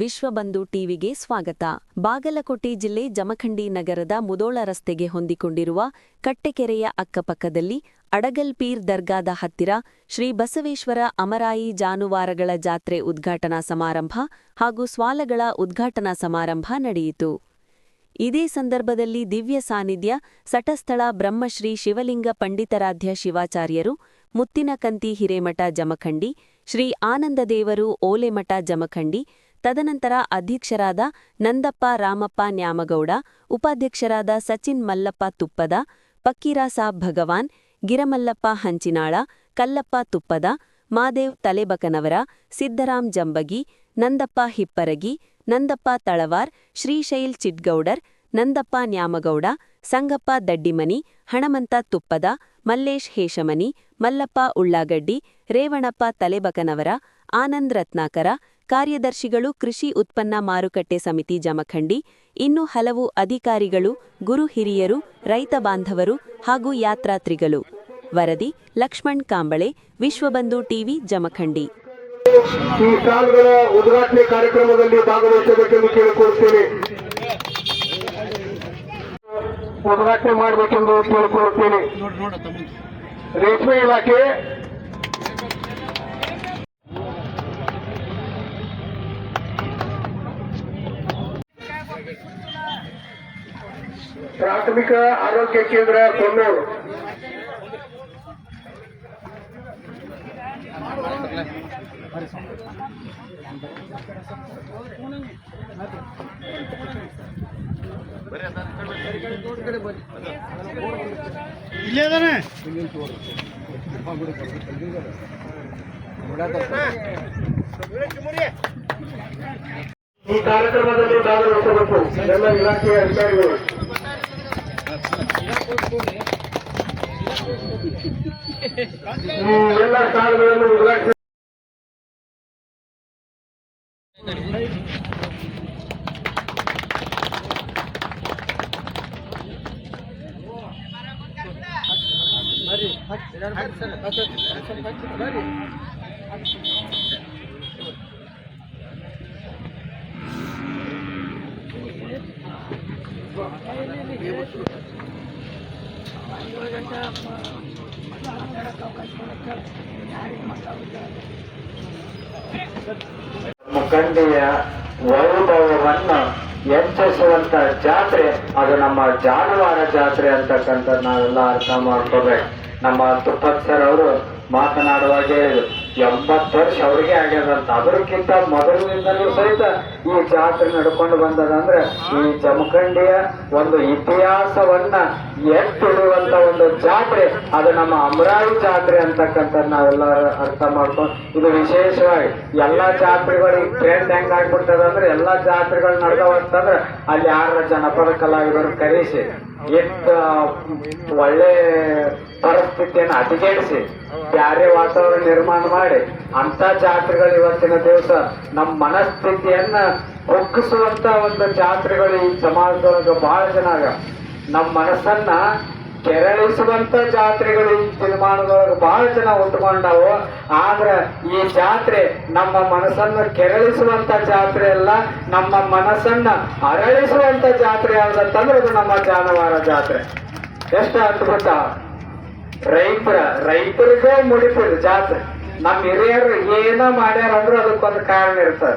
ವಿಶ್ವಬಂಧು ಟಿವಿಗೆ ಸ್ವಾಗತ. ಬಾಗಲಕೋಟೆ ಜಿಲ್ಲೆ ಜಮಖಂಡಿ ನಗರದ ಮುದೋಳ ರಸ್ತೆಗೆ ಹೊಂದಿಕೊಂಡಿರುವ ಕಟ್ಟೆಕೆರೆಯ ಅಕ್ಕಪಕ್ಕದಲ್ಲಿ ಅಡಗಲ್ಪೀರ್ ದರ್ಗಾದ ಹತ್ತಿರ ಶ್ರೀ ಬಸವೇಶ್ವರ ಅಮರಾಯಿ ಜಾನುವಾರುಗಳ ಜಾತ್ರೆ ಉದ್ಘಾಟನಾ ಸಮಾರಂಭ ಹಾಗೂ ಸ್ವಾಲಗಳ ಉದ್ಘಾಟನಾ ಸಮಾರಂಭ ನಡೆಯಿತು. ಇದೇ ಸಂದರ್ಭದಲ್ಲಿ ದಿವ್ಯ ಸಾನ್ನಿಧ್ಯ ಸಟಸ್ಥಳ ಬ್ರಹ್ಮಶ್ರೀ ಶಿವಲಿಂಗ ಪಂಡಿತಾರಾಧ್ಯ ಶಿವಾಚಾರ್ಯರು, ಮುತ್ತಿನಕಂತಿ ಹಿರೇಮಠ ಜಮಖಂಡಿ, ಶ್ರೀ ಆನಂದದೇವರು ಓಲೆಮಠ ಜಮಖಂಡಿ, ತದನಂತರ ಅಧ್ಯಕ್ಷರಾದ ನಂದಪ್ಪ ರಾಮಪ್ಪ ನ್ಯಾಮಗೌಡ, ಉಪಾಧ್ಯಕ್ಷರಾದ ಸಚಿನ್ ಮಲ್ಲಪ್ಪ ತುಪ್ಪದ, ಪಕ್ಕೀರಾಸಾಬ್ ಭಗವಾನ್, ಗಿರಮಲ್ಲಪ್ಪ ಹಂಚಿನಾಳ, ಕಲ್ಲಪ್ಪ ತುಪ್ಪದ, ಮಾದೇವ್ ತಲೆಬಕನವರ, ಸಿದ್ದರಾಮ್ ಜಂಬಗಿ, ನಂದಪ್ಪ ಹಿಪ್ಪರಗಿ, ನಂದಪ್ಪ ತಳವಾರ್, ಶ್ರೀಶೈಲ್ ಚಿಟ್ಗೌಡರ್, ನಂದಪ್ಪ ನ್ಯಾಮಗೌಡ, ಸಂಗಪ್ಪ ದಡ್ಡಿಮನಿ, ಹಣಮಂತ ತುಪ್ಪದ, ಮಲ್ಲೇಶ್ ಹೇಶಮನಿ, ಮಲ್ಲಪ್ಪ ಉಳ್ಳಾಗಡ್ಡಿ, ರೇವಣಪ್ಪ ತಲೆಬಕನವರ, ಆನಂದ್ ರತ್ನಾಕರ, ಕಾರ್ಯದರ್ಶಿಗಳು ಕೃಷಿ ಉತ್ಪನ್ನ ಮಾರುಕಟ್ಟೆ ಸಮಿತಿ ಜಮಖಂಡಿ, ಇನ್ನೂ ಹಲವು ಅಧಿಕಾರಿಗಳು, ಗುರು ಹಿರಿಯರು, ರೈತ ಬಾಂಧವರು ಹಾಗೂ ಯಾತ್ರಾತ್ರಿಗಳು. ವರದಿ ಲಕ್ಷ್ಮಣ್ ಕಾಂಬಳೆ, ವಿಶ್ವಬಂಧು ಟಿವಿ ಜಮಖಂಡಿ. ಈ ಸಾಲುಗಳ ಉದ್ಘಾಟನೆ ಕಾರ್ಯಕ್ರಮದಲ್ಲಿ ಭಾಗವಹಿಸಬೇಕೆಂದು ಕೇಳಿಕೊಳ್ಳುತ್ತೇನೆ. ಉದ್ಘಾಟನೆ ಮಾಡಬೇಕೆಂದು ಕೇಳಿಕೊಳ್ಳುತ್ತೇನೆ. ರೇಷ್ಮೆ ಇಲಾಖೆ ಪ್ರಾಥಮಿಕ ಆರೋಗ್ಯ ಕೇಂದ್ರ ಕೊಣ್ಣೂರು, ಈ ಕಾರ್ಯಕ್ರಮದಲ್ಲಿ ಭಾಗವಹಿಸಬೇಕು ಎಲ್ಲ ಇಲಾಖೆಯ ಅಧಿಕಾರಿಗಳು. ಈ ಎಲ್ಲ ಸ್ಥಾನಗಳನ್ನು ಉದ್ಘಾಟಿಸಿ ಮುಖಂಡಿಯ ವೈಭವವನ್ನು ಹೆಚ್ಚಿಸುವಂತ ಜಾತ್ರೆ ಅದು ನಮ್ಮ ಜಾನುವಾರು ಜಾತ್ರೆ ಅಂತಕ್ಕಂಥ ನಾವೆಲ್ಲ ಅರ್ಥ ಮಾಡ್ಕೋಬೇಕು. ನಮ್ಮ ತುಪ್ಪತ್ ಸರ್ ಅವರು ಮಾತನಾಡುವಾಗ ಹೇಳಿದ್ರು 80 ವರ್ಷ ಅವ್ರಿಗೆ ಆಗ್ಯದಂತ. ಅದಕ್ಕಿಂತ ಮೊದಲಿನಿಂದಲೂ ಸಹಿತ ಈ ಜಾತ್ರೆ ನಡ್ಕೊಂಡು ಬಂದದಂದ್ರೆ ಈ ಜಮಖಂಡಿಯ ಒಂದು ಇತಿಹಾಸವನ್ನ ಎತ್ತಿಡುವಂತ ಒಂದು ಜಾತ್ರೆ ಅದು ನಮ್ಮ ಅಮರಾಯಿ ಜಾತ್ರೆ ಅಂತಕ್ಕಂಥ ನಾವೆಲ್ಲ ಅರ್ಥ ಮಾಡ್ಕೊಂಡು, ಇದು ವಿಶೇಷವಾಗಿ ಎಲ್ಲಾ ಜಾತ್ರೆಗಳಿಗೆ ಟ್ರೆಂಡ್ ಹೆಂಗ್ ಆಗ್ಬಿಡ್ತದ ಅಂದ್ರೆ ಎಲ್ಲಾ ಜಾತ್ರೆಗಳು ನಡೆದವಂತಂದ್ರೆ ಅಲ್ಲಿ 6 ಜನಪದ ಕಲಾವಿದರು ಕರೆಸಿ ಎಷ್ಟು ಒಳ್ಳೆ ಪರಿಸ್ಥಿತಿಯನ್ನು ಅಧಿಗಣಿಸಿ ಬ್ಯಾರೆ ವಾತಾವರಣ ನಿರ್ಮಾಣ ಮಾಡಿ ಅಂತ ಜಾತ್ರೆಗಳು ಇವತ್ತಿನ ದಿವಸ ನಮ್ಮ ಮನಸ್ಥಿತಿಯನ್ನ ಕುಗ್ಗಿಸುವಂತ ಒಂದು ಜಾತ್ರೆಗಳು ಈ ಸಮಾಜದೊಳಗೆ ಬಹಳ ಜನ ನಮ್ಮ ಮನಸ್ಸನ್ನ ಕೆರಳಿಸುವಂತ ಜಾತ್ರೆಗಳು ಈ ತೀರ್ಮಾನದೊಳಗೆ ಬಹಳ ಜನ ಉಂಟುಕೊಂಡವು. ಆದ್ರೆ ಈ ಜಾತ್ರೆ ನಮ್ಮ ಮನಸ್ಸನ್ನು ಕೆರಳಿಸುವಂತ ಜಾತ್ರೆ ಅಲ್ಲ, ನಮ್ಮ ಮನಸ್ಸನ್ನ ಅರಳಿಸುವಂತ ಜಾತ್ರೆ ಯಾವ್ದಂತಂದ್ರೆ ಅದು ನಮ್ಮ ಜಾನುವಾರು ಜಾತ್ರೆ. ಎಷ್ಟು ಅದ್ಭುತ! ರೈತರಿಗೆ ಮುಡಿಪಿದ ಜಾತ್ರೆ. ನಮ್ಮ ಹಿರಿಯರು ಏನ ಮಾಡ್ಯಾರ ಅಂದ್ರೆ ಅದಕ್ಕೊಂದು ಕಾರಣ ಇರ್ತದೆ.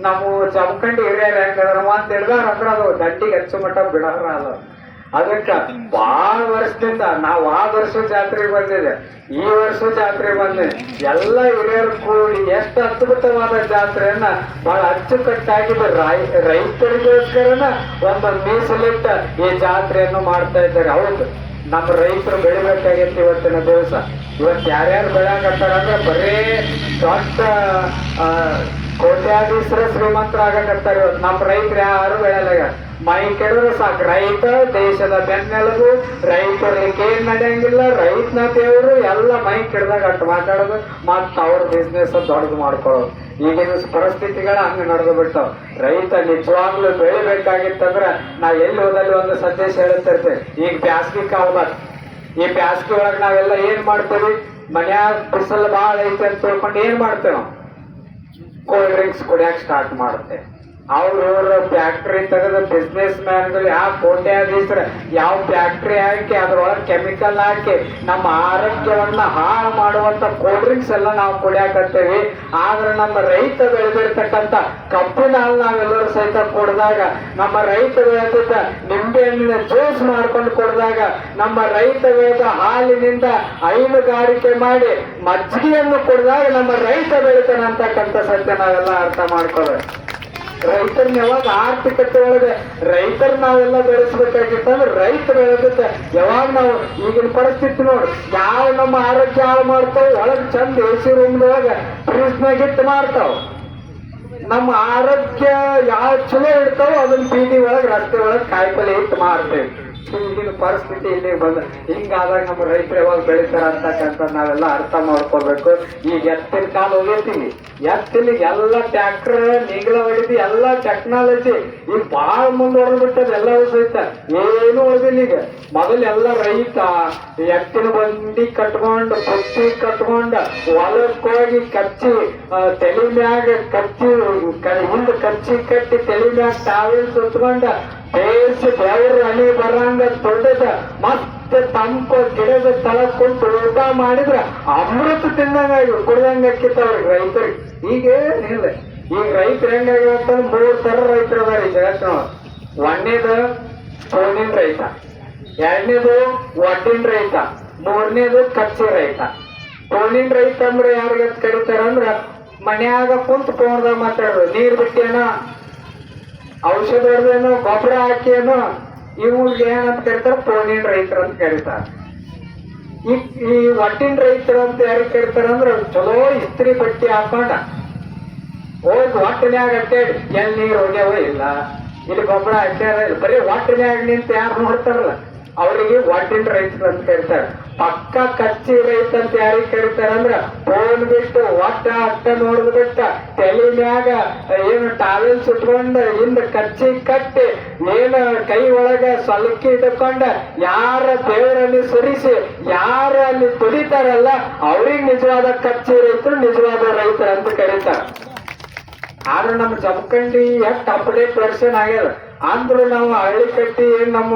ನಾವು ಜಮಖಂಡಿ ಹಿರಿಯರು ಹೆಂಗದ್ರ ಅಂತ ಹೇಳಿದಾರ ಅಂದ್ರೆ ಅದು ದಂಡಿಗೆ ಹೆಚ್ಚು ಮಟ್ಟ ಬಿಡೋರ ಅಲ್ಲ. ಅದಕ್ಕೆ ಬಹಳ ವರ್ಷದಿಂದ ನಾವು ಆ ವರ್ಷ ಜಾತ್ರೆಗೆ ಬಂದಿದೆ, ಈ ವರ್ಷ ಜಾತ್ರೆ ಬಂದಿದೆ. ಎಲ್ಲ ಹಿರಿಯರು ಕೂಡಿ ಎಷ್ಟು ಅದ್ಭುತವಾದ ಜಾತ್ರೆಯನ್ನ ಬಹಳ ಅಚ್ಚುಕಟ್ಟಾಗಿ ರೈತರಿಗೋಸ್ಕರನ ಒಂದು ಮೀಸಲಿಟ್ಟ ಈ ಜಾತ್ರೆಯನ್ನು ಮಾಡ್ತಾ ಇದ್ದಾರೆ. ಹೌದು, ನಮ್ಮ ರೈತರು ಬೆಳಿಬೇಕಾಗಿತ್ತು ಇವತ್ತಿನ ದಿವಸ. ಇವತ್ತು ಯಾರ್ಯಾರು ಬೆಳೆಯಾಕತ್ತಾರ ಅಂದ್ರೆ ಬರೇ ದೊಡ್ಡ ಕೋಟ್ಯಾಧೀಶರ ಶ್ರೀಮಂತರ ಆಗಕತ್ತಾರ. ಇವತ್ತು ನಮ್ಮ ರೈತರು ಯಾರು ಬೆಳೆಯಲಾಗ. ಮೈ ಕೆಡದ್ರೆ ಸಾಕು, ರೈತ ದೇಶದ ಬೆನ್ನೆಲುಬು, ರೈತರಿಗೆ ಏನ್ ನಡೆಯಂಗಿಲ್ಲ, ರೈತನ ದೇವರು ಎಲ್ಲ ಮೈ ಕೆಡದಾಗ ಅಷ್ಟು ಮಾತಾಡೋದು, ಮತ್ತ ಅವ್ರ ಬಿಸ್ನೆಸ್ ದೊಡ್ಡದು ಮಾಡ್ಕೊಳ್ಳೋದು. ಈಗಿನ ಪರಿಸ್ಥಿತಿಗಳ ಹಂಗ ನಡೆದು ಬಿಡ್ತಾವ. ರೈತ ನಿಜವಾಗ್ಲೂ ಬೆಳಿಬೇಕಾಗಿತ್ತಂದ್ರ ನಾ ಎಲ್ಲಿ ಹೋದಲ್ಲಿ ಒಂದು ಸಂದೇಶ ಹೇಳುತ್ತಿರ್ತೇವೆ. ಈಗ ಬ್ಯಾಸ್ಗಿ ಕಾಲ, ಈ ಬ್ಯಾಸ್ಗಿ ಒಳಗೆ ನಾವೆಲ್ಲ ಏನ್ ಮಾಡ್ತೇವಿ, ಮನ್ಯಾಗ ಬಿಸಿಲು ಭಾಳ ಐತೆ ಅಂತ ತಿಳ್ಕೊಂಡು ಏನ್ ಮಾಡ್ತೇವೆ ನಾವು, ಕೋಲ್ಡ್ ಡ್ರಿಂಕ್ಸ್ ಕುಡಿಯಕ್ ಸ್ಟಾರ್ಟ್ ಮಾಡುತ್ತೆ. ಅವ್ರವ್ರ ಫ್ಯಾಕ್ಟ್ರಿ ತೆಗೆದು ಬಿಸ್ನೆಸ್ ಮ್ಯಾನ್ಗಳು ಯಾವ ಕೋಟ್ಯಾಧೀಶರು ಯಾವ ಫ್ಯಾಕ್ಟ್ರಿ ಹಾಕಿ ಅದ್ರೊಳಗೆ ಕೆಮಿಕಲ್ ಹಾಕಿ ನಮ್ಮ ಆರೋಗ್ಯವನ್ನ ಹಾಳು ಮಾಡುವಂತ ಕೋಲ್ಡ್ ಡ್ರಿಂಕ್ಸ್ ಎಲ್ಲ ನಾವು ಕುಡಿಯಾಕತ್ತೇವಿ. ಆದ್ರೆ ನಮ್ಮ ರೈತ ಬೆಳೆದಿರ್ತಕ್ಕಂಥ ಕಬ್ಬಿನ ಹಾಲು ನಾವೆಲ್ಲರೂ ಸಹಿತ ಕುಡಿದಾಗ, ನಮ್ಮ ರೈತ ಬೆಳೆದಿದ್ದ ನಿಂಬೆ ಹಣ್ಣಿನ ಜ್ಯೂಸ್ ಮಾಡ್ಕೊಂಡು ಕುಡಿದಾಗ, ನಮ್ಮ ರೈತ ಬೆಳೆದ ಹಾಲಿನಿಂದ ಹೈನುಗಾರಿಕೆ ಮಾಡಿ ಮಜ್ಜಿಗೆಯನ್ನು ಕುಡಿದಾಗ ನಮ್ಮ ರೈತ ಬೆಳಿತಾನೆ ಅಂತಕ್ಕಂಥ ಸತ್ಯ ನಾವೆಲ್ಲ ಅರ್ಥ ಮಾಡ್ಕೋಬೇಕು. ರೈತರನ್ನ ಯಾವಾಗ ಆರ್ಥಿಕತೆ ಒಳಗೆ ರೈತರ ನಾವೆಲ್ಲ ಬೆಳೆಸ್ಬೇಕಾಗಿತ್ತಂದ್ರೆ ರೈತ ಬೆಳೆದಕ್ಕೆ ಯಾವಾಗ ನಾವು ಈಗಿನ ಪರಿಸ್ಥಿತಿ ನೋಡಿ ಯಾವ ನಮ್ಮ ಆರೋಗ್ಯ ಹಾಳು ಮಾಡ್ತಾವ, ಒಳಗೆ ಚಂದ ಎಸಿ ರೂಮ್ದೊಳಗೆ ಫ್ರೀಜ್ನಾಗ ಇಟ್ಟು ಮಾಡ್ತಾವ. ನಮ್ಮ ಆರೋಗ್ಯ ಯಾವ ಚಲೋ ಇರ್ತಾವ ಅದನ್ನ ಬೀದಿ ಒಳಗೆ ರಸ್ತೆ ಒಳಗೆ ಕಾಯಿಪಲ್ಲೆ ಇಟ್ಟು ಮಾರ್ತೇವೆ. ಈಗಿನ ಪರಿಸ್ಥಿತಿ ಇಲ್ಲಿ ಬಂದ ಹಿಂಗಾದಾಗ ನಮ್ಮ ರೈತರು ಯಾವಾಗ ಬೆಳಿತಾರ ಅಂತಕ್ಕಂಥ ನಾವೆಲ್ಲ ಅರ್ಥ ಮಾಡ್ಕೋಬೇಕು. ಈಗ ಎತ್ತಿನ ಕಾಲ ಹೋಗೈತಿವಿ, ಎತ್ತಿನಿಗೆ ಎಲ್ಲ ಟ್ರ್ಯಾಕ್ಟರ್ ನೀಗ್ಲ ಹೊಡಿತಿ, ಎಲ್ಲ ಟೆಕ್ನಾಲಜಿ ಈಗ ಬಹಳ ಮುಂದುವರೆದ್ಬಿಟ್ಟದ. ಎಲ್ಲವೂ ಸಹಿತ ಏನು ಉಳಿದಿಲ್ಲ. ಈಗ ಮೊದಲು ಎಲ್ಲ ರೈತ ಎತ್ತಿನ ಬಂಡಿ ಕಟ್ಕೊಂಡು ಬುತ್ತಿ ಕಟ್ಕೊಂಡ ಹೊಲಕ್ಕೆ ಹೋಗಿ ಕಚ್ಚಿ ತಲೆ ಮ್ಯಾಗ ಕಚ್ಚಿ ಹಿಂದ ಕಚ್ಚಿ ಕಟ್ಟಿ ತಲೆ ಮ್ಯಾಗ ಟಾವೆಲ್ ಸುತ್ಕೊಂಡ ಬೇಸಿ ಬೆವರು ಹನಿ ಬರಂಗ ತೊಡೆದ ಮತ್ತೆ ತಂಪು ಗಿಡದ ತಳ ಕುಂತು ಊಟ ಮಾಡಿದ್ರ ಅಮೃತ ತಿಂದಂಗ ಕುಡ್ದಂಗ ಅಕ್ಕಿತ್ತವ್ರಿಗೆ ರೈತರಿಗೆ. ಈಗ ಏನಿಲ್ಲ. ಈಗ ರೈತರು ಹೆಂಗಾಗಿವತ್ತ 3 ತರ ರೈತರು ಅದಾರ ಈ ಜಗತ್ತಿನ. ಒಂದನೇದು ಫೋನಿನ ರೈತ, ಎರಡನೇದು ಒಡ್ಡಿನ ರೈತ, ಮೂರನೇದು ಕಚ್ಚಿ ರೈತ. ಫೋನಿನ ರೈತ ಅಂದ್ರೆ ಯಾರಿಗೆ ಕರೀತಾರ ಅಂದ್ರ ಮನ್ಯಾಗ ಕುಂತು ಫೋನ್ದಾಗ ಮಾತಾಡೋದು, ನೀರ್ ಬಿಟ್ಟೇನೋ, ಔಷಧ ಹೊಡೆದೇನೋ, ಗೊಬ್ಬರ ಹಾಕೇನೋ, ಇವ್ರಿಗೆ ಏನಂತ ಕರೀತಾರ ಫೋನಿನ ರೈತರು ಅಂತ ಕರೀತಾರ. ಈ ಒಟ್ಟಿನ ರೈತರು ಅಂತ ಯಾರಿಗೆ ಕರೀತಾರ ಅಂದ್ರ ಚಲೋ ಇಸ್ತ್ರಿ ಬಟ್ಟೆ ಹಾಕೊಂಡ ಹೋಗಿ ಒಟ್ಟಿನ್ಯಾಗ ಅಡ್ಡಾಡಿ ಎಲ್ಲಿ ನೀರು ಹೋಗ್ಯಾವ ಇಲ್ಲ, ಇಲ್ಲಿ ಗೊಬ್ಬರ ಹಾಕ್ಯಾರ ಇಲ್ಲ, ಬರೀ ಒಟ್ಟಿನ್ಯಾಗ ನಿಂತ ಯಾರು ನೋಡ್ತಾರಲ್ಲ ಅವರಿಗೆ ಒಟ್ಟಿನ ರೈತರು ಅಂತ ಕರೀತಾರ. ಪಕ್ಕ ಕಚ್ಚಿ ರೈತ ಅಂತ ಯಾರಿಗೆ ಕರೀತಾರ ಅಂದ್ರ ಫೋನ್ ಬಿಟ್ಟು ಒಟ್ಟ ಅಟ್ಟ ನೋಡ್ದು ಬಿಟ್ಟ ತಲೆ ಮ್ಯಾಗ ಏನು ಟಾವೆಲ್ ಸುಟ್ಕೊಂಡ ಹಿಂದ ಕಚ್ಚಿ ಕಟ್ಟಿ ಏನು ಕೈ ಒಳಗ ಸಲಕಿ ಇಟ್ಕೊಂಡ ಯಾರ ದೇವರಲ್ಲಿ ಸುರಿಸಿ ಯಾರ ಅಲ್ಲಿ ತುಡಿತಾರಲ್ಲ ಅವ್ರಿಗೆ ನಿಜವಾದ ಕಚ್ಚಿ ರೈತರು, ನಿಜವಾದ ರೈತರು ಅಂತ ಕರೀತಾರ. ಆದ್ರೆ ನಮ್ಮ ಜಮಖಂಡಿ ಎಷ್ಟು ಅಪ್ಡೇಟ್ ವರ್ಷನ್ ಆಗ್ಯದ ಅಂದ್ರು ನಾವು ಹಳ್ಳಿ ಕಟ್ಟಿ ಏನ್ ನಮ್ಮ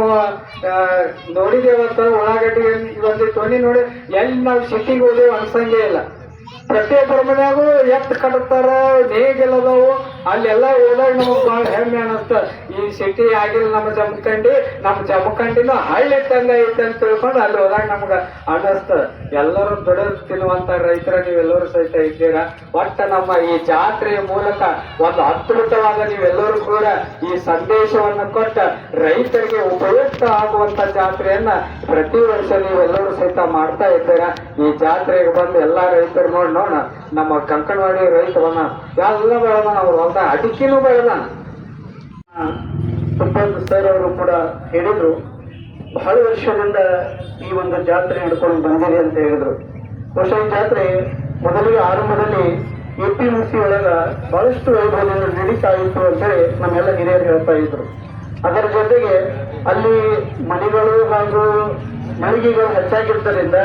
ನೋಡಿದೇವಂತ ಉಳ್ಳಾಗಡ್ಡಿ ಇವೊಂದು ಧ್ವನಿ ನೋಡಿ ಎಲ್ಲಿ ನಾವು ಸಿಟಿಗೆ ಹೋದೇವು ಅನ್ಸಂಗೇ ಇಲ್ಲ. ಪ್ರತಿಯೊಬ್ಬರ ಮನ್ಯಾಗೂ ಎತ್ತು ಕಟ್ತಾರ, ನೇಗಿಲ್ಲದವು, ಅಲ್ಲೆಲ್ಲ ಹೋದಾಗ ನಮಗ್ ಬಹಳ ಹೆಮ್ಮೆ ಅನಸ್ತ. ಈ ಸಿಟಿ ಆಗಿಲ್ಲ ನಮ್ಮ ಜಮಖಂಡಿನೂ ಹಳ್ಳಿ ತಂಗ ಐತೆ ಅಂತ ತಿಳ್ಕೊಂಡು ಅಲ್ಲಿ ಹೋದಾಗ ನಮ್ಗ ಅನ್ನಿಸ್ತದ. ಎಲ್ಲರೂ ದುಡಿದು ತಿನ್ನುವಂತ ರೈತರ ನೀವೆಲ್ಲರೂ ಸಹಿತ ಇದ್ದೀರಾ. ಒಟ್ಟ ನಮ್ಮ ಈ ಜಾತ್ರೆಯ ಮೂಲಕ ಒಂದು ಅದ್ಭುತವಾದ ನೀವೆಲ್ಲರೂ ಕೂಡ ಈ ಸಂದೇಶವನ್ನು ಕೊಟ್ಟ ರೈತರಿಗೆ ಉಪಯುಕ್ತ ಆಗುವಂತ ಜಾತ್ರೆಯನ್ನ ಪ್ರತಿ ವರ್ಷ ನೀವೆಲ್ಲರೂ ಸಹಿತ ಮಾಡ್ತಾ ಇದ್ದೀರಾ. ಈ ಜಾತ್ರೆಗೆ ಬಂದು ಎಲ್ಲಾ ರೈತರು ನೋಡ ನಮ್ಮ ಕಂಕಣವಾಡಿ ರೈತವನ್ನ ಎಲ್ಲ ಬೆಳೆದಾನ, ಅವ್ರು ಹೊಲ್ದ ಅಡಿಕೆನೂ ಬೆಳೆದಾನ. ತುಪ್ಪದ ಸರ್ ಅವರು ಕೂಡ ಹೇಳಿದ್ರು, ಬಹಳ ವರ್ಷದಿಂದ ಈ ಒಂದು ಜಾತ್ರೆ ನಡ್ಕೊಂಡು ಬಂದಿದೆ ಅಂತ ಹೇಳಿದ್ರು. ಬಹುಶಃ ಈ ಜಾತ್ರೆ ಮೊದಲಿಗೆ ಆರಂಭದಲ್ಲಿ APMC ಒಳಗ ಬಹಳಷ್ಟು ವೈಭವದಿಂದ ನಡೀತಾ ಇತ್ತು ಅಂತೇಳಿ ನಮ್ಮೆಲ್ಲ ಹಿರಿಯರು ಹೇಳ್ತಾ ಇದ್ರು. ಅದರ ಜೊತೆಗೆ ಅಲ್ಲಿ ಮನೆಗಳು ಹಾಗೂ ಮಳಿಗೆಗಳು ಹೆಚ್ಚಾಗಿದ್ದರಿಂದ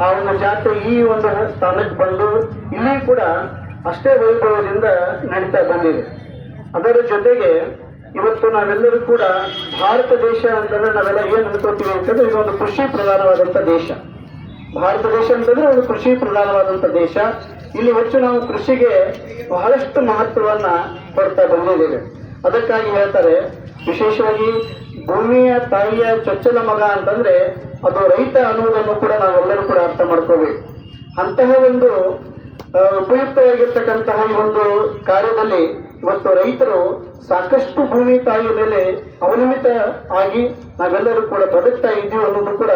ಆ ಒಂದು ಜಾತ್ರೆ ಈ ಒಂದು ಸ್ಥಾನಕ್ಕೆ ಬಂದು ಇಲ್ಲಿ ಕೂಡ ಅಷ್ಟೇ ವೈಭವದಿಂದ ನಡೀತಾ ಬಂದಿದೆ. ಅದರ ಜೊತೆಗೆ ಇವತ್ತು ನಾವೆಲ್ಲರೂ ಕೂಡ ಭಾರತ ದೇಶ ಅಂತಂದ್ರೆ ನಾವೆಲ್ಲ ಏನ್ ಅನ್ಕೋತೀವಿ ಅಂತಂದ್ರೆ ಇದೊಂದು ಕೃಷಿ ಪ್ರಧಾನವಾದಂತ ದೇಶ. ಭಾರತ ದೇಶ ಅಂತಂದ್ರೆ ಒಂದು ಕೃಷಿ ಪ್ರಧಾನವಾದಂತ ದೇಶ. ಇಲ್ಲಿ ಹೆಚ್ಚು ನಾವು ಕೃಷಿಗೆ ಬಹಳಷ್ಟು ಮಹತ್ವವನ್ನ ಕೊಡ್ತಾ ಬಂದಿದ್ದೇವೆ. ಅದಕ್ಕಾಗಿ ಹೇಳ್ತಾರೆ, ವಿಶೇಷವಾಗಿ ಭೂಮಿಯ ತಾಯಿಯ ಚೊಚ್ಚಲ ಮಗ ಅಂತಂದ್ರೆ ಅದು ರೈತ ಅನ್ನೋದನ್ನು ಕೂಡ ನಾವೆಲ್ಲರೂ ಕೂಡ ಅರ್ಥ ಮಾಡ್ಕೋಬೇಕು. ಅಂತಹ ಒಂದು ಉಪಯುಕ್ತವಾಗಿರ್ತಕ್ಕಂತಹ ಈ ಒಂದು ಕಾರ್ಯದಲ್ಲಿ ಇವತ್ತು ರೈತರು ಸಾಕಷ್ಟು ಭೂಮಿ ತಾಯಿಯ ಮೇಲೆ ಅವಲಂಬಿತ ಆಗಿ ನಾವೆಲ್ಲರೂ ಕೂಡ ಬದುಕ್ತಾ ಇದ್ದೀವಿ ಅನ್ನೋದು ಕೂಡ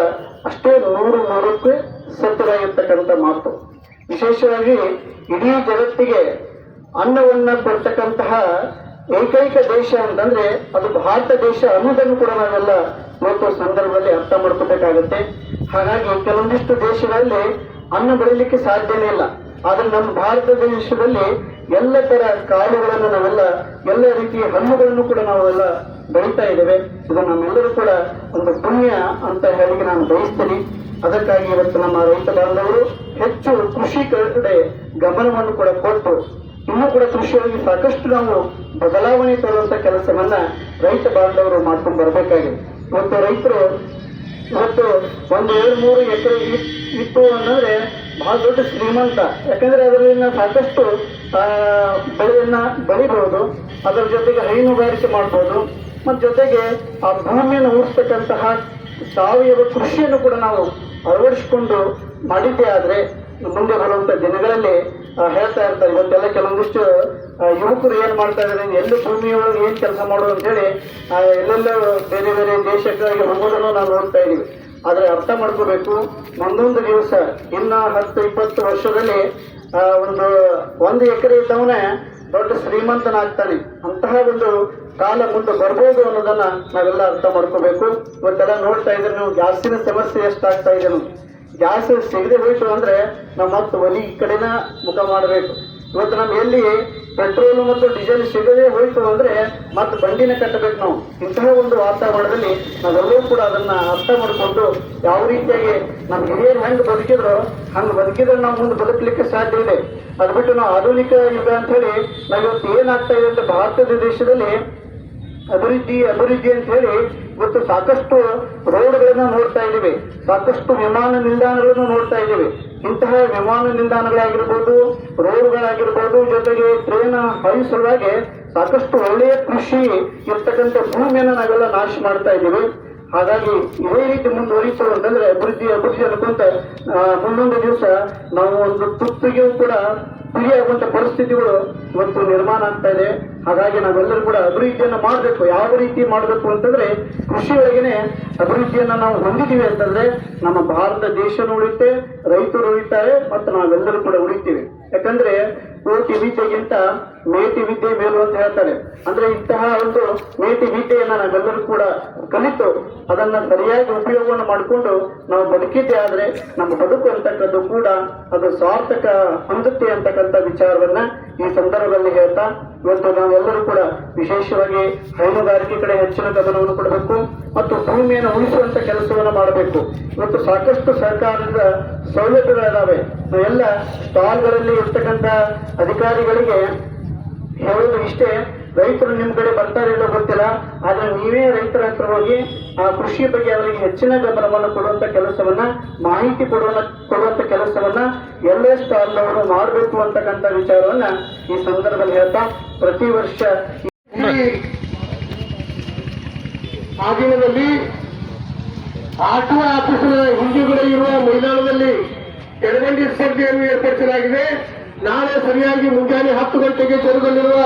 ಅಷ್ಟೇ 100% ಸತ್ಯವಾಗಿರ್ತಕ್ಕಂಥ ಮಾತು. ವಿಶೇಷವಾಗಿ ಇಡೀ ಜಗತ್ತಿಗೆ ಅನ್ನವನ್ನ ಕೊಡ್ತಕ್ಕಂತಹ ಏಕೈಕ ದೇಶ ಅಂತಂದ್ರೆ ಅದು ಭಾರತ ದೇಶ ಅನ್ನೋದನ್ನು ಕೂಡ ನಾವೆಲ್ಲ ಇವತ್ತು ಸಂದರ್ಭದಲ್ಲಿ ಅರ್ಥ ಮಾಡ್ಕೋಬೇಕಾಗುತ್ತೆ. ಹಾಗಾಗಿ ಕೆಲವೊಂದಿಷ್ಟು ದೇಶಗಳಲ್ಲಿ ಅನ್ನ ಬೆಳಿಲಿಕ್ಕೆ ಸಾಧ್ಯನೇ ಇಲ್ಲ. ಆದ್ರೆ ನಮ್ಮ ಭಾರತ ದೇಶದಲ್ಲಿ ಎಲ್ಲ ತರ ಕಾಳುಗಳನ್ನು ನಾವೆಲ್ಲ ಎಲ್ಲ ರೀತಿಯ ಹಣ್ಣುಗಳನ್ನು ಕೂಡ ನಾವೆಲ್ಲ ಬೆಳೀತಾ ಇದ್ದೇವೆ. ಇದು ನಮ್ಮೆಲ್ಲರೂ ಕೂಡ ಒಂದು ಪುಣ್ಯ ಅಂತ ಹೇಳಿ ನಾನು ಬಯಸ್ತೀನಿ. ಅದಕ್ಕಾಗಿ ಇವತ್ತು ನಮ್ಮ ರೈತ ಬಾಂಧವರು ಹೆಚ್ಚು ಕೃಷಿ ಕಡೆ ಗಮನವನ್ನು ಕೂಡ ಕೊಟ್ಟು ಇನ್ನೂ ಕೂಡ ಕೃಷಿಯಲ್ಲಿ ಸಾಕಷ್ಟು ನಾವು ಬದಲಾವಣೆ ತರುವಂತ ಕೆಲಸವನ್ನ ರೈತ ಬಾಂಧವರು ಮಾಡ್ಕೊಂಡು ಬರಬೇಕಾಗಿದೆ. ಮತ್ತು ರೈತರು ಇವತ್ತು 1-2-3 ಎಕರೆ ಇತ್ತು ಅನ್ನಂದ್ರೆ ಬಹಳ ದೊಡ್ಡ ಶ್ರೀಮಂತ. ಯಾಕಂದ್ರೆ ಅದರಿಂದ ಸಾಕಷ್ಟು ಬೆಳೆಯನ್ನ ಬೆಳಿಬಹುದು, ಅದರ ಜೊತೆಗೆ ಹೈನುಗಾರಿಕೆ ಮಾಡ್ಬೋದು, ಮತ್ತು ಜೊತೆಗೆ ಆ ಭೂಮಿಯನ್ನು ಉಳಿಸ್ತಕ್ಕಂತಹ ಸಾವಯವ ಕೃಷಿಯನ್ನು ಕೂಡ ನಾವು ಅಳವಡಿಸಿಕೊಂಡು ಮಾಡಿದ್ದೇ ಆದ್ರೆ ಮುಂದೆ ಬರುವಂತ ದಿನಗಳಲ್ಲಿ ಹೇಳ್ತಾ ಇರ್ತಾರೆ. ಇವತ್ತೆಲ್ಲ ಕೆಲವೊಂದಿಷ್ಟು ಯುವಕರು ಏನ್ ಮಾಡ್ತಾ ಇದ್ದಾರೆ, ಎಲ್ಲಿ ಭೂಮಿಯೊಳಗೆ ಏನ್ ಕೆಲಸ ಮಾಡೋದು ಅಂತ ಹೇಳಿ ಎಲ್ಲೆಲ್ಲೋ ಬೇರೆ ಬೇರೆ ದೇಶಕ್ಕಾಗಿ ಹೋಗೋದನ್ನು ನಾವು ನೋಡ್ತಾ ಇದೀವಿ. ಆದ್ರೆ ಅರ್ಥ ಮಾಡ್ಕೋಬೇಕು, ಮುಂದೊಂದು ದಿವಸ ಇನ್ನ 10-20 ವರ್ಷದಲ್ಲಿ ಒಂದು ಎಕರೆ ಇದ್ದವನೇ ದೊಡ್ಡ ಶ್ರೀಮಂತನಾಗ್ತಾನೆ. ಅಂತಹ ಒಂದು ಕಾಲ ಮುಂದೆ ಬರ್ಬೋದು ಅನ್ನೋದನ್ನ ನಾವೆಲ್ಲ ಅರ್ಥ ಮಾಡ್ಕೋಬೇಕು. ಇವತ್ತೆಲ್ಲ ನೋಡ್ತಾ ಇದ್ರೆ ನೀವು ಗ್ಯಾಸಿನ ಸಮಸ್ಯೆ ಎಷ್ಟಾಗ್ತಾ ಇದೆ. ಗ್ಯಾಸ್ ಸಿಗದೆ ಹೋಯ್ತು ಅಂದ್ರೆ ನಾವು ಮತ್ತೆ ಒಲಿ ಕಡೆನ ಮುಖ ಮಾಡಬೇಕು. ಇವತ್ತು ನಮ್ಗೆ ಎಲ್ಲಿ ಪೆಟ್ರೋಲ್ ಮತ್ತು ಡೀಸೆಲ್ ಸಿಗದೆ ಹೋಯ್ತು ಅಂದ್ರೆ ಮತ್ತೆ ಬಂಡಿನ ಕಟ್ಟಬೇಕು ನಾವು. ಇಂತಹ ಒಂದು ವಾತಾವರಣದಲ್ಲಿ ನಾವೆಲ್ಲರೂ ಕೂಡ ಅದನ್ನ ಅರ್ಥ ಮಾಡಿಕೊಂಡು ಯಾವ ರೀತಿಯಾಗಿ ನಮ್ಮ ಹಿರಿಯರು ಹೆಂಗ್ ಬದುಕಿದ್ರು ಹಂಗೆ ಬದುಕಿದ್ರೆ ನಾವು ಮುಂದೆ ಬದುಕಲಿಕ್ಕೆ ಸಾಧ್ಯ ಇದೆ. ಅದು ಬಿಟ್ಟು ನಾವು ಆಧುನಿಕ ಯುಗ ಅಂತ ಹೇಳಿ ನಾವಿವತ್ತು ಏನಾಗ್ತಾ ಇದೆ ಅಂತ ಭಾರತದ ದೇಶದಲ್ಲಿ ಅಭಿವೃದ್ಧಿ ಅಂತ ಹೇಳಿ ಇವತ್ತು ಸಾಕಷ್ಟು ರೋಡ್ಗಳನ್ನ ನೋಡ್ತಾ ಇದ್ದೀವಿ, ಸಾಕಷ್ಟು ವಿಮಾನ ನಿಲ್ದಾಣಗಳನ್ನು ನೋಡ್ತಾ ಇದ್ದೀವಿ. ಇಂತಹ ವಿಮಾನ ನಿಲ್ದಾಣಗಳಾಗಿರ್ಬೋದು, ರೋಡ್ಗಳಾಗಿರ್ಬೋದು, ಜೊತೆಗೆ ಟ್ರೈನ್ ಹಾಯಿಸುವಾಗ ಸಾಕಷ್ಟು ಒಳ್ಳೆಯ ಕೃಷಿ ಇರ್ತಕ್ಕಂಥ ಭೂಮಿಯನ್ನು ನಾವೆಲ್ಲ ನಾಶ ಮಾಡ್ತಾ ಇದ್ದೀವಿ. ಹಾಗಾಗಿ ಇದೇ ರೀತಿ ಮುಂದುವರಿತು ಅಂತಂದ್ರೆ ಅಭಿವೃದ್ಧಿ ಅನ್ಕೊಂತ ಮುಂದೊಂದು ದಿವಸ ನಾವು ಒಂದು ತುಪ್ಪಿಗೂ ಕೂಡ ಗುರಿಯಾಗುವಂತ ಪರಿಸ್ಥಿತಿಗಳು ಇವತ್ತು ನಿರ್ಮಾಣ ಆಗ್ತಾ ಇದೆ. ಹಾಗಾಗಿ ನಾವೆಲ್ಲರೂ ಕೂಡ ಅಭಿವೃದ್ಧಿಯನ್ನ ಮಾಡಬೇಕು. ಯಾವ ರೀತಿ ಮಾಡಬೇಕು ಅಂತಂದ್ರೆ ಕೃಷಿ ಒಳಗೇನೆ ಅಭಿವೃದ್ಧಿಯನ್ನ ನಾವು ಹೊಂದಿದ್ದೀವಿ ಅಂತಂದ್ರೆ ನಮ್ಮ ಭಾರತ ದೇಶನೂ ಉಳಿಯುತ್ತೆ, ರೈತರು ಉಳಿತಾರೆ, ಮತ್ತು ನಾವೆಲ್ಲರೂ ಕೂಡ ಉಳಿತೀವಿ. ಯಾಕಂದ್ರೆ ಕೋಟಿ ವಿದ್ಯೆಗಿಂತ ಮೇಟಿ ವಿದ್ಯೆ ಮೇಲು ಅಂತ ಹೇಳ್ತಾರೆ. ಅಂದ್ರೆ ಇಂತಹ ಒಂದು ಮೇಟಿ ವಿದ್ಯೆಯನ್ನ ನಾವೆಲ್ಲರೂ ಕೂಡ ಕಲಿತು ಅದನ್ನ ಸರಿಯಾಗಿ ಉಪಯೋಗವನ್ನು ಮಾಡಿಕೊಂಡು ನಾವು ಬದುಕಿದ್ದೆ ಆದ್ರೆ ನಮ್ಮ ಬದುಕು ಅಂತಕ್ಕದ್ದು ಕೂಡ ಅದು ಸಾರ್ಥಕ ಹೊಂದುತ್ತೆ ಅಂತಕ್ಕಂಥ ವಿಚಾರವನ್ನ ಈ ಸಂದರ್ಭದಲ್ಲಿ ಹೇಳ್ತಾ, ಇವತ್ತು ನಾವೆಲ್ಲರೂ ಕೂಡ ವಿಶೇಷವಾಗಿ ಹೈನುಗಾರಿಕೆ ಕಡೆ ಹೆಚ್ಚಿನ ಗಮನವನ್ನು ಕೊಡಬೇಕು ಮತ್ತು ಭೂಮಿಯನ್ನು ಉಳಿಸುವಂತ ಕೆಲಸವನ್ನು ಮಾಡಬೇಕು. ಇವತ್ತು ಸಾಕಷ್ಟು ಸರ್ಕಾರದ ಸೌಲಭ್ಯಗಳಿದಾವೆ. ನಾವೆಲ್ಲ ಸ್ಟಾಲ್ಗಳಲ್ಲಿ ಇರ್ತಕ್ಕಂಥ ಅಧಿಕಾರಿಗಳಿಗೆ ಹೇಳೋದು ಇಷ್ಟೇ, ರೈತರು ನಿಮ್ ಕಡೆ ಬರ್ತಾರೆ ಇಲ್ಲೋ ಗೊತ್ತಿಲ್ಲ, ಆದ್ರೆ ನೀವೇ ರೈತರ ಹತ್ರ ಹೋಗಿ ಆ ಕೃಷಿ ಬಗ್ಗೆ ಅವರಿಗೆ ಹೆಚ್ಚಿನ ಗಮನವನ್ನು ಕೊಡುವಂತ ಕೆಲಸವನ್ನ, ಮಾಹಿತಿ ಕೊಡುವಂತ ಕೆಲಸವನ್ನ ಎಲ್ಲ ಸ್ಟಾಲ್ನವರು ಮಾಡಬೇಕು ಅಂತಕ್ಕಂಥ ವಿಚಾರವನ್ನ ಈ ಸಂದರ್ಭದಲ್ಲಿ ಹೇಳ್ತಾ, ಪ್ರತಿ ವರ್ಷ ಆ ದಿನದಲ್ಲಿ ಆಟೋ ಆಫೀಸಿನ ಹಿಂದುಗಡೆ ಇರುವ ಮೈದಾನದಲ್ಲಿ ಕೆಳಗಂಡಿ ಸ್ಪರ್ಧೆಯನ್ನು ಏರ್ಪಡಿಸಲಾಗಿದೆ. ನಾಳೆ ಸರಿಯಾಗಿ ಮುಂಜಾನೆ 10 ಗಂಟೆಗೆ ಜರುಗಲಿರುವ